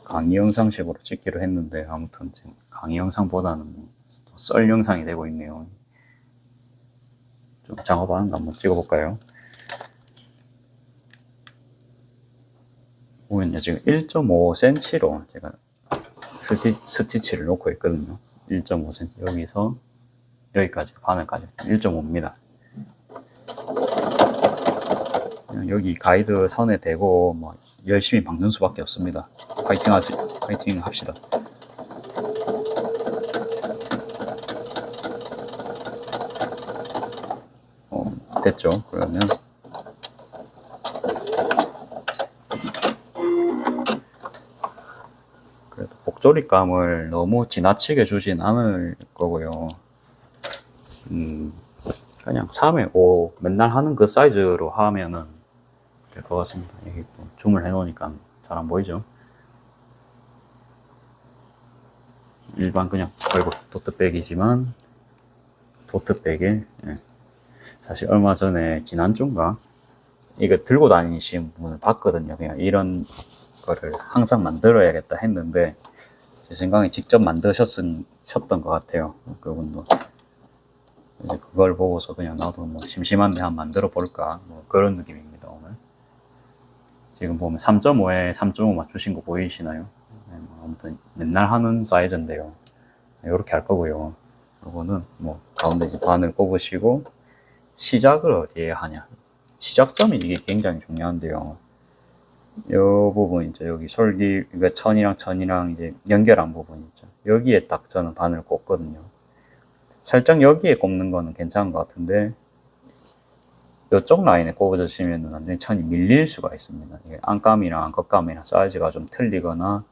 강의 영상식으로 찍기로 했는데 아무튼 지금 강의 영상보다는 썰 영상이 되고 있네요. 좀 작업하는 거 한번 찍어볼까요? 보면요, 지금 1.5cm로 제가 스티치를 놓고 있거든요. 1.5cm 여기서 여기까지, 바늘까지 1.5입니다. 여기 가이드 선에 대고 뭐 열심히 박는 수밖에 없습니다. 파이팅 합시다. 됐죠? 그러면 그래도 복조리감을 너무 지나치게 주진 않을 거고요. 그냥 3회 5 맨날 하는 그 사이즈로 하면은 될 것 같습니다. 이게 또 줌을 해놓으니까 잘 안 보이죠? 일반 그냥 도트백이지만 도트백에 사실 얼마 전에 지난주인가 이거 들고 다니시는 분을 봤거든요. 그냥 이런 거를 항상 만들어야겠다 했는데 제 생각에 직접 만드셨던 것 같아요. 그분도. 이제 그걸 보고서 그냥 나도 뭐 심심한데 한번 만들어 볼까 뭐 그런 느낌입니다. 오늘 지금 보면 3.5에 3.5 맞추신 거 보이시나요? 네, 뭐 아무튼 맨날 하는 사이즈인데요. 이렇게 할 거고요. 이거는 뭐 가운데 이제 바늘 꼽으시고 시작을 어디에 하냐. 시작점이 이게 굉장히 중요한데요. 이 부분 이제 여기 솔기 그러니까 천이랑 이제 연결한 부분 있죠. 여기에 딱 저는 바늘 꼽거든요. 살짝 여기에 꼽는 거는 괜찮은 것 같은데 이쪽 라인에 꼽아주시면 완전히 천이 밀릴 수가 있습니다. 이게 안감이랑 안겉감이랑 사이즈가 좀 틀리거나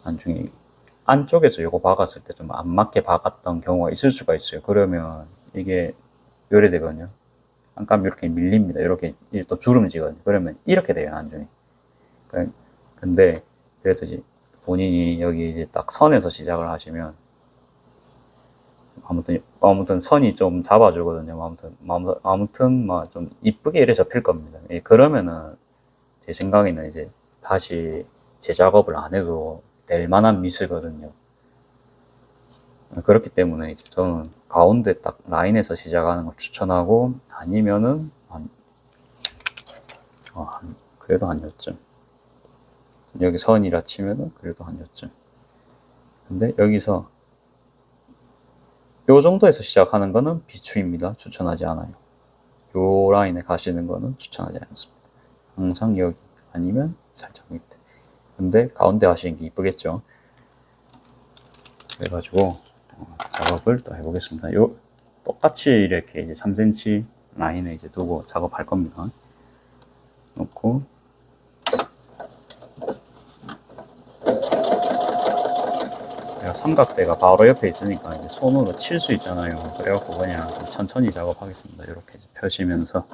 나중에 안쪽에서 이거 박았을 때 좀 안 맞게 박았던 경우가 있을 수가 있어요. 그러면 이게 요래되거든요. 안감이 이렇게 밀립니다. 이렇게 또 주름지거든요. 그러면 이렇게 돼요, 나중에. 근데 그래도 이제 본인이 여기 이제 딱 선에서 시작을 하시면 아무튼 선이 좀 잡아주거든요. 아무튼 막 좀 이쁘게 이래 잡힐 겁니다. 그러면은 제 생각에는 이제 다시 재작업을 안 해도 될 만한 미스거든요. 그렇기 때문에 이제 저는 가운데 딱 라인에서 시작하는 걸 추천하고 아니면은 그래도 한 요쯤 여기 선이라 치면은 그래도 한 요쯤 근데 여기서 요 정도에서 시작하는 거는 비추입니다. 추천하지 않아요. 요 라인에 가시는 거는 추천하지 않습니다. 항상 여기 아니면 살짝 밑에. 근데 가운데 하시는 게 이쁘겠죠. 그래가지고 작업을 또 해보겠습니다. 요 똑같이 이렇게 이제 3cm 라인에 이제 두고 작업할 겁니다. 놓고 삼각대가 바로 옆에 있으니까 이제 손으로 칠 수 있잖아요. 그래갖고 그냥 천천히 작업하겠습니다. 이렇게 펴시면서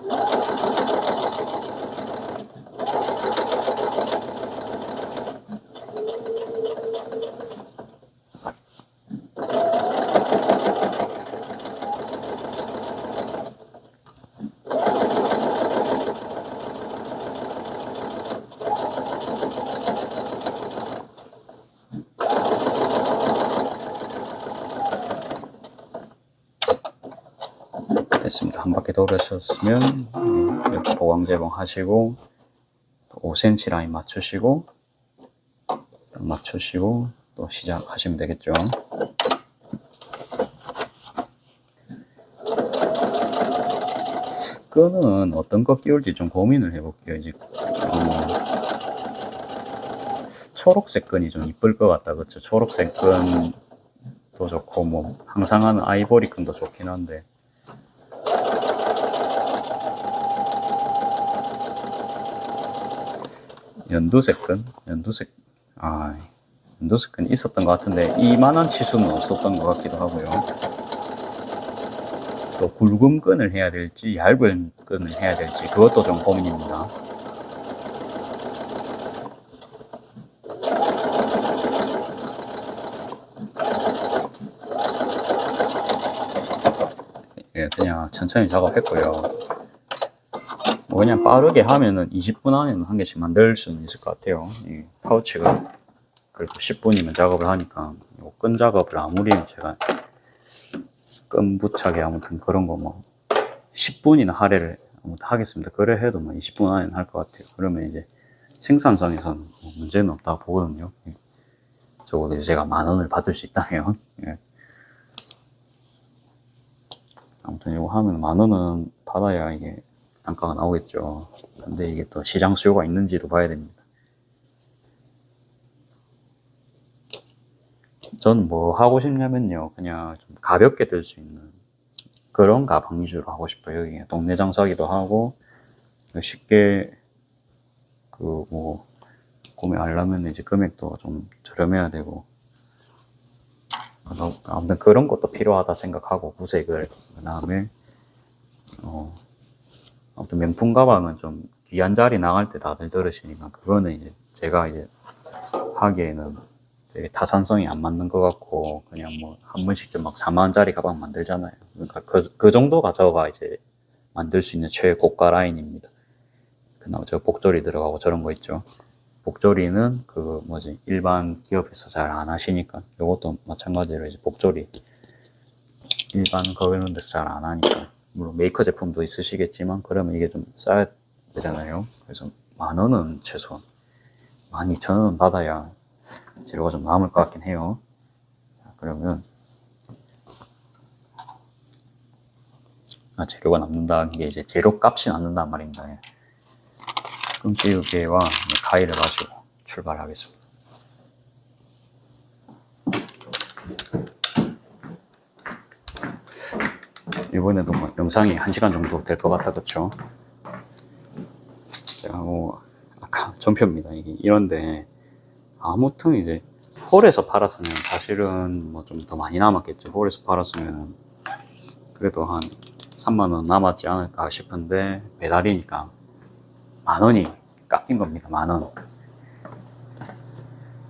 됐습니다. 한 바퀴 돌으셨으면 이렇게 보강재봉 하시고 5cm 라인 맞추시고 딱 맞추시고 또 시작하시면 되겠죠. 끈은 어떤 거 끼울지 좀 고민을 해볼게요. 이제 초록색 끈이 좀 이쁠 것 같다, 그렇죠? 초록색 끈도 좋고 뭐 항상 하는 아이보리 끈도 좋긴 한데 연두색 끈? 연두색 끈 있었던 것 같은데 이만한 치수는 없었던 것 같기도 하고요. 또 굵은 끈을 해야 될지 얇은 끈을 해야 될지 그것도 좀 고민입니다. 그냥 천천히 작업했고요. 그냥 빠르게 하면은 20분 안에는 한 개씩 만들 수는 있을 것 같아요. 이 파우치가 그래도 10분이면 작업을 하니까 끈 작업을 아무리 제가 끈 부착에 아무튼 그런 거 뭐 10분이나 할애를 아무튼 하겠습니다. 그래 해도 뭐 20분 안에는 할 것 같아요. 그러면 이제 생산성에서는 뭐 문제는 없다고 보거든요. 적어도 이제 제가 10,000원을 받을 수 있다면 아무튼 이거 하면 10,000원은 받아야 이게 단가가 나오겠죠. 근데 이게 또 시장 수요가 있는지도 봐야 됩니다. 전 뭐 하고 싶냐면요. 그냥 좀 가볍게 들 수 있는 그런 가방 위주로 하고 싶어요. 여기 동네 장사기도 하고 쉽게 그 뭐 구매하려면 이제 금액도 좀 저렴해야 되고 아무튼 그런 것도 필요하다 생각하고 구색을 그다음에 아무튼 명품 가방은 좀 귀한 자리 나갈 때 다들 들으시니까 그거는 이제 제가 이제 하기에는 되게 타산성이 안 맞는 것 같고 그냥 뭐 한 번씩 좀 막 4만 원짜리 가방 만들잖아요. 그러니까 그 정도 가져가 이제 만들 수 있는 최고가 라인입니다. 그나마 저 복조리 들어가고 저런 거 있죠. 복조리는 그 뭐지 일반 기업에서 잘 안 하시니까 이것도 마찬가지로 이제 복조리 일반 그런 데서 잘 안 하니까 물론 메이커 제품도 있으시겠지만 그러면 이게 좀 싸야 되잖아요. 그래서 10,000원은 최소한 12,000원 받아야 재료가 좀 남을 것 같긴 해요. 자, 그러면 재료가 남는다는 게 이제 재료 값이 남는단 말입니다. 끈기우개와 가위를 가지고 출발하겠습니다. 이번에도 뭐 영상이 1시간 정도 될 것 같다, 그쵸? 제가 아까 전표입니다. 이런데 아무튼 이제 홀에서 팔았으면 사실은 뭐 좀 더 많이 남았겠죠. 홀에서 팔았으면 그래도 한 3만원 남았지 않을까 싶은데 배달이니까 10,000원이 깎인 겁니다. 10,000원.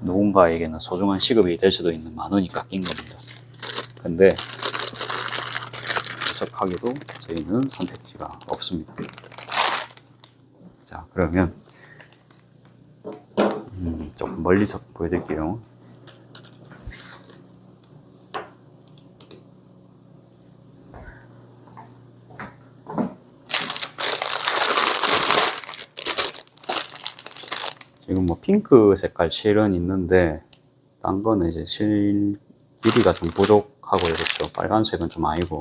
누군가에게는 소중한 시급이 될 수도 있는 10,000원이 깎인 겁니다. 근데 해석하기도 저희는 선택지가 없습니다. 자, 그러면 조금 멀리서 보여드릴게요. 지금 뭐 핑크 색깔 실은 있는데 딴 거는 이제 실 길이가 좀 부족하고 이렇죠. 빨간색은 좀 아니고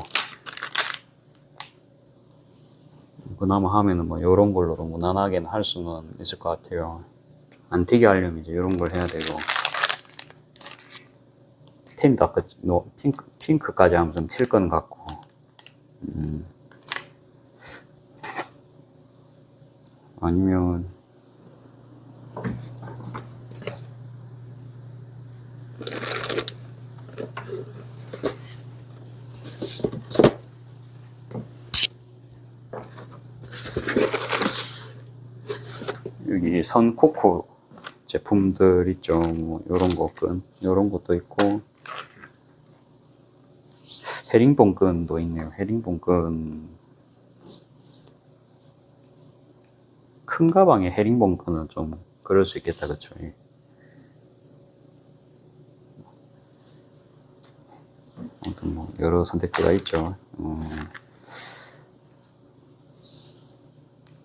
그나마 하면은 뭐 이런 걸로도 무난하게는 할 수는 있을 것 같아요. 안 튀게 하려면 이제 이런 걸 해야 되고 틴도 아까 핑크까지 하면 좀 튈 건 같고 아니면 여기 선코코 제품들 있죠. 뭐 요런 거 끈, 요런 것도 있고 헤링본 끈도 있네요. 헤링본 끈. 큰 가방에 헤링본 끈은 좀 그럴 수 있겠다, 그쵸? 아무튼 뭐 여러 선택지가 있죠.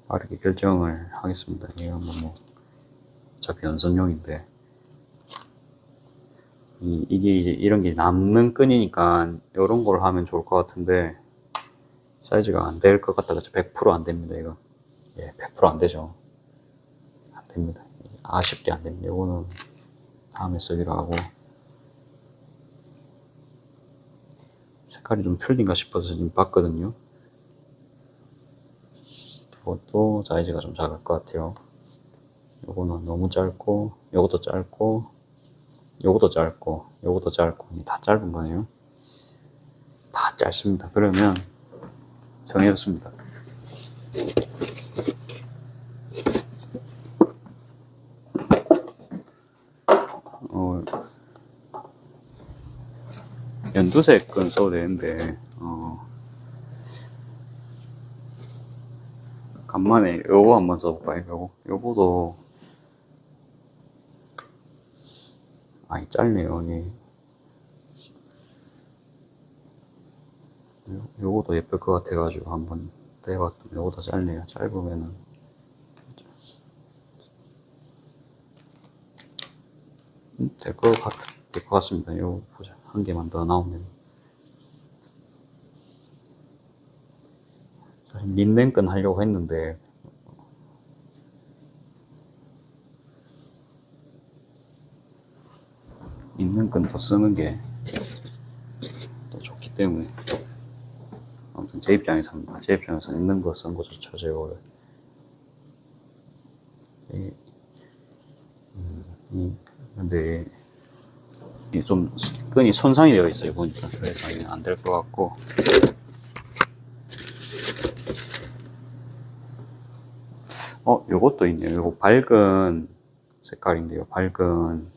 빠르게 결정을 하겠습니다. 이건 뭐 어차피 연선용인데 이게 이제 이런 게 남는 끈이니까 이런 걸 하면 좋을 것 같은데 사이즈가 안 될 것 같다. 그쵸? 100%안 됩니다. 이거 100%안 되죠. 안 됩니다. 아쉽게 안 됩니다. 이거는 다음에 쓰기로 하고 색깔이 좀 틀린가 싶어서 지금 봤거든요. 이것도 사이즈가 좀 작을 것 같아요. 요거는 너무 짧고 요것도 짧고 요것도 짧고 요것도 짧고 다 짧은 거네요. 다 짧습니다. 그러면 정해졌습니다. 연두색 끈 써도 되는데 간만에 요거 한번 써볼까요? 요거도 짧네요. 요거도 예쁠 것 같아가지고 한번 해봤더니 요거도 짧네요. 짧으면은 될 것 같습니다. 요거 보자. 한 개만 더 나오면 사실 린넨끈 하려고 했는데 있는 끈 더 쓰는 게 더 좋기 때문에 아무튼 제 입장에서는 있는 거 쓴 거 좋죠. 제거를 근데 이게 좀 끈이 손상이 되어 있어요 보니까. 그래서 이게 안 될 것 같고 요것도 있네요. 요거 밝은 색깔인데요. 밝은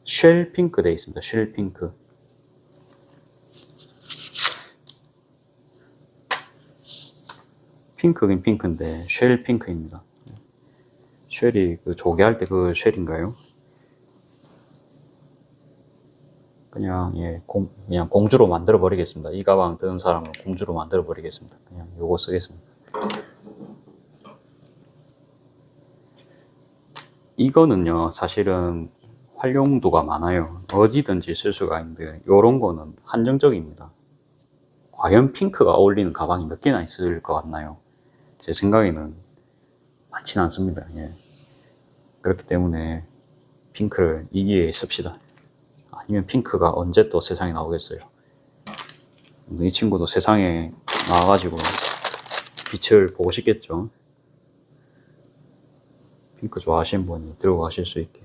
쉘 핑크 되어 있습니다. 쉘 핑크. 핑크긴 핑크인데 쉘 핑크입니다. 쉘이 그 조개할 때 그 쉘인가요? 그냥 예, 그냥 공주로 만들어 버리겠습니다. 이 가방 든 사람은 공주로 만들어 버리겠습니다. 그냥 요거 쓰겠습니다. 이거는요, 사실은 활용도가 많아요. 어디든지 쓸 수가 있는데, 요런 거는 한정적입니다. 과연 핑크가 어울리는 가방이 몇 개나 있을 것 같나요? 제 생각에는 많지는 않습니다. 예. 그렇기 때문에 핑크를 이기에 씁시다. 아니면 핑크가 언제 또 세상에 나오겠어요. 이 친구도 세상에 나와가지고 빛을 보고 싶겠죠. 핑크 좋아하시는 분이 들고 가실 수 있게.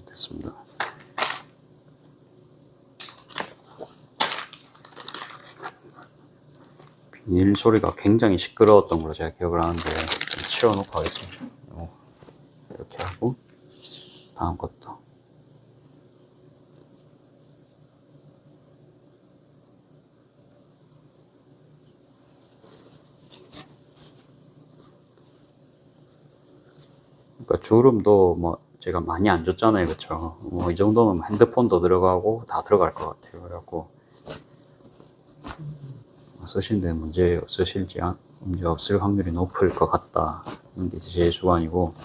됐습니다. 비닐 소리가 굉장히 시끄러웠던 걸로 제가 기억을 하는데 좀 치워놓고 하겠습니다. 이렇게 하고 다음 것도 그러니까 주름도 뭐 제가 많이 안 줬잖아요, 그쵸? 뭐 이 정도면 핸드폰도 들어가고 다 들어갈 것 같아요. 그래갖고 쓰시는데 문제 없을 확률이 높을 것 같다. 이게 제 주관이고,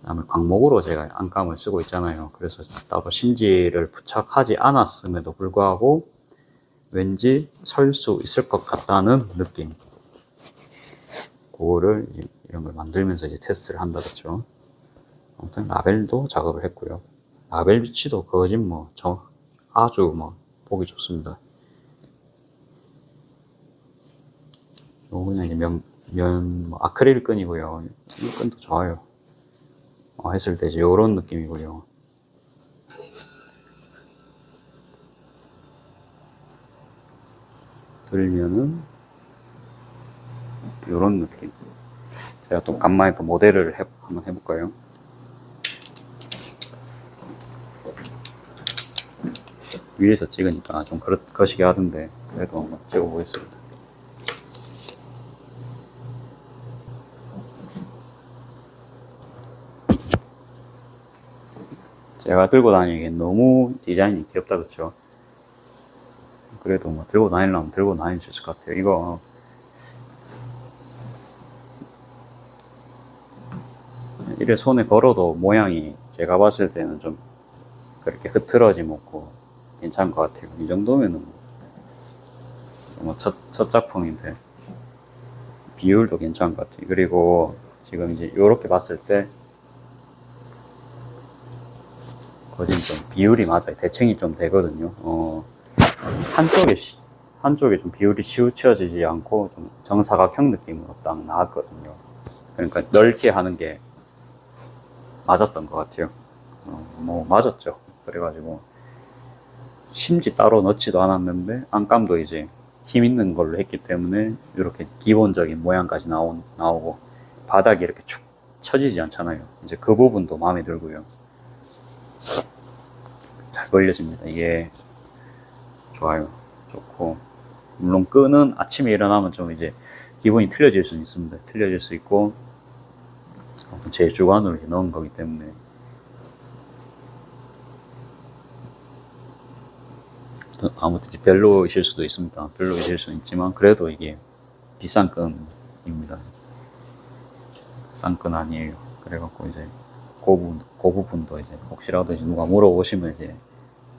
그다음에 광목으로 제가 안감을 쓰고 있잖아요. 그래서 따로 심지를 부착하지 않았음에도 불구하고 왠지 설 수 있을 것 같다는 느낌. 그거를 이런 걸 만들면서 이제 테스트를 한다 그랬죠. 아무튼 라벨도 작업을 했고요. 라벨 위치도 거진 뭐 아주 뭐 보기 좋습니다. 요거 그냥 이제 뭐 아크릴 끈이고요. 이 끈도 좋아요. 했을 때 이제 요런 느낌이고요. 들면은 요런 느낌. 제가 또 간만에 또 모델을 한번 해볼까요? 위에서 찍으니까 좀 거시기 하던데 그래도 한번 찍어보겠습니다. 제가 들고 다니기엔 너무 디자인이 귀엽다 그쵸? 그래도 뭐 들고 다니려면 들고 다닐 수 있을 것 같아요. 이거 이래 손에 걸어도 모양이 제가 봤을 때는 좀 그렇게 흐트러짐 없고 괜찮은 것 같아요. 이 정도면은 뭐 첫 작품인데 비율도 괜찮은 것 같아요. 그리고 지금 이제 요렇게 봤을 때 거진 좀 비율이 맞아요. 대칭이 좀 되거든요. 한쪽에 좀 비율이 치우쳐지지 않고 좀 정사각형 느낌으로 딱 나왔거든요. 그러니까 넓게 하는 게 맞았던 것 같아요. 뭐 맞았죠. 그래가지고 심지 따로 넣지도 않았는데 안감도 이제 힘 있는 걸로 했기 때문에 이렇게 기본적인 모양까지 나오고 바닥이 이렇게 축 처지지 않잖아요. 이제 그 부분도 마음에 들고요. 잘 걸려집니다. 이게 좋아요. 좋고 물론 끈은 아침에 일어나면 좀 이제 기분이 틀려질 수 있습니다. 틀려질 수 있고 제 주관으로 넣은 거기 때문에 아무튼 별로이실 수도 있습니다. 별로이실 수는 있지만 그래도 이게 비싼 끈입니다. 싼 끈 아니에요. 그래갖고 이제 그 부분도 이제 혹시라도 이제 누가 물어보시면 이제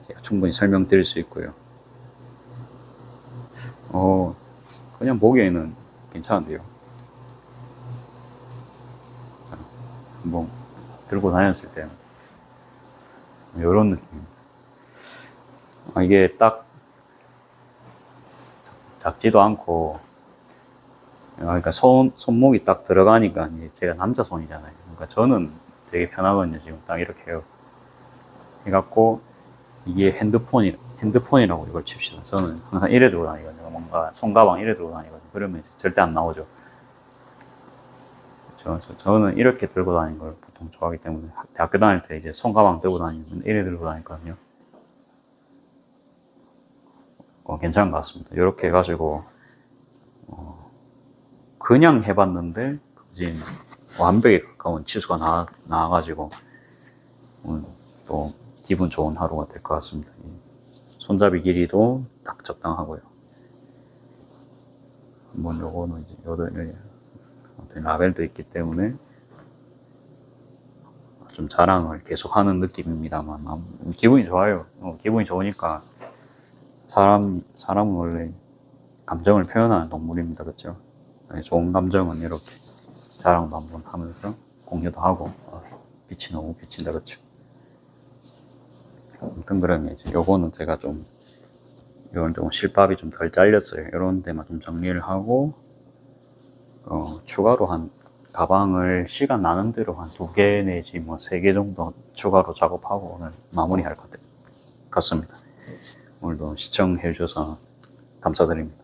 제가 충분히 설명드릴 수 있고요. 그냥 보기에는 괜찮은데요. 자, 한번 들고 다녔을 때 이런 느낌. 이게 딱 작지도 않고, 그러니까 손목이 딱 들어가니까 이제 제가 남자 손이잖아요. 그러니까 저는 되게 편하거든요. 지금 딱 이렇게 해요. 해갖고 이게 핸드폰이라고 이걸 칩시다. 저는 항상 이래 들고 다니거든요. 뭔가 손가방 이래 들고 다니거든요. 그러면 절대 안 나오죠. 저는 이렇게 들고 다니는 걸 보통 좋아하기 때문에 대학교 다닐 때 이제 손가방 들고 다니면 이래 들고 다녔거든요. 괜찮은 것 같습니다. 이렇게 해가지고 그냥 해봤는데 이제 완벽에 가까운 치수가 나와가지고 또 기분 좋은 하루가 될 것 같습니다. 손잡이 길이도 딱 적당하고요. 한번 요거는 이제 라벨도 있기 때문에 좀 자랑을 계속하는 느낌입니다만 기분이 좋아요. 기분이 좋으니까 사람은 원래 감정을 표현하는 동물입니다. 그렇죠? 좋은 감정은 이렇게 자랑도 한번 하면서 공유도 하고 빛이 너무 비친다. 그렇죠? 아무튼 그러면 이제 요거는 제가 좀 이런 데 실밥이 좀 덜 잘렸어요. 이런 데만 좀 정리를 하고 추가로 한 가방을 시간 나는 대로 한 2개 내지 뭐 3개 정도 추가로 작업하고 오늘 마무리할 것 같습니다. 오늘도 시청해 주셔서 감사드립니다.